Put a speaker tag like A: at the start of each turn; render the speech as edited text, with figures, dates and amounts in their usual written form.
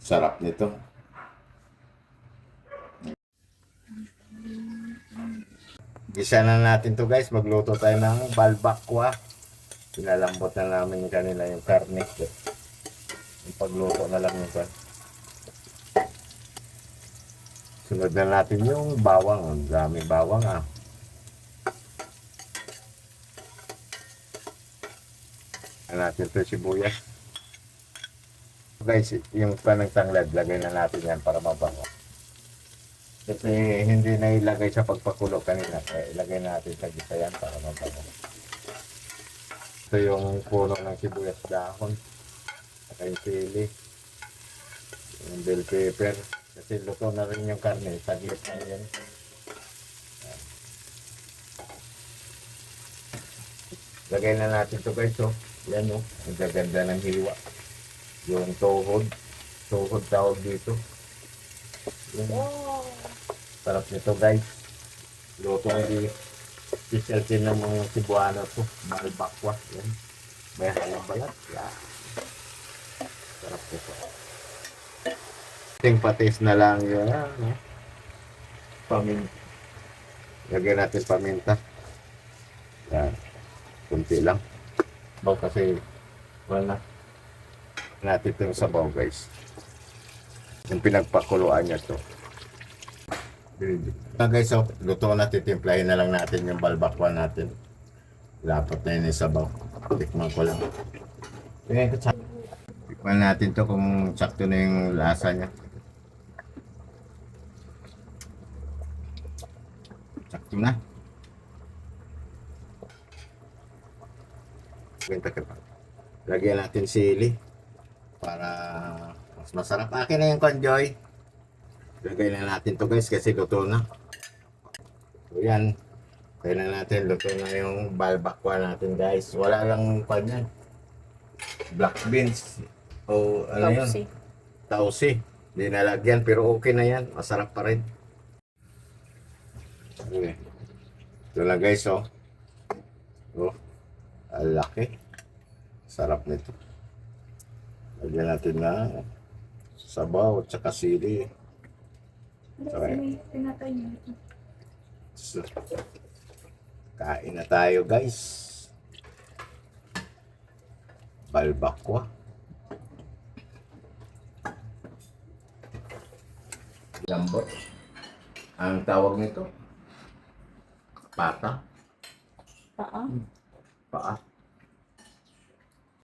A: Sarap nito. Gisa na natin to guys. Magluto tayo ng balbakwa. Pinalambot na namin kanila yung karne. Yung pagluto na lang nito. Sunod na natin yung bawang. Ang dami bawang ah. Natin ito sibuyas. Guys, yung panang tanglad, lagay na natin yan para mabango. Kasi hindi na ilagay sa pagpakulo kanina. Ilagay natin sa gisa yan para mabango. Ito yung puno ng sibuyas dahon. Saka yung sili. Yung bell pepper. Kasi luto na rin yung karne. Saglit na yan. Lagay na natin ito guys. So, yan o. Ang gaganda ng hiwa. Yung tuhod. Tuhod tawag dito. Yung sarap nito guys. Luto ng specialty ng mga Cebuano to. Balbakwa. Yan. May halang balat. Yan. Sarap nito. Ting patis na lang yun. Paminta. Lagyan natin paminta. Yan. Kunti lang. Baw kasi wala natin ito yung sabaw guys. Yung pinagpakuluan niya to. Guys, so, luto na, titimplahin na lang natin yung balbakwa natin. Dapat na yun yung sabaw. Tikman ko lang. Tikman natin to kung sakto na yung lasa niya. Sakto na. Lagyan natin sili para mas masarap. Akin na yung conjoy. Lagay na natin to guys kasi luto na. So yan. Kaya na natin, luto na yung balbakwa natin guys. Wala lang kanyan. Black beans. O ano yun? Tausi. Hindi nalagyan pero okay na yan. Masarap pa rin. Okay. Ito na guys oh. Oh. Laki. Sarap nito. Lagyan natin na sabaw at saka sili. Okay. So, kain na tayo guys. Balbakwa. Lambot. Ang tawag nito? Pata.
B: Paa.
A: Paa.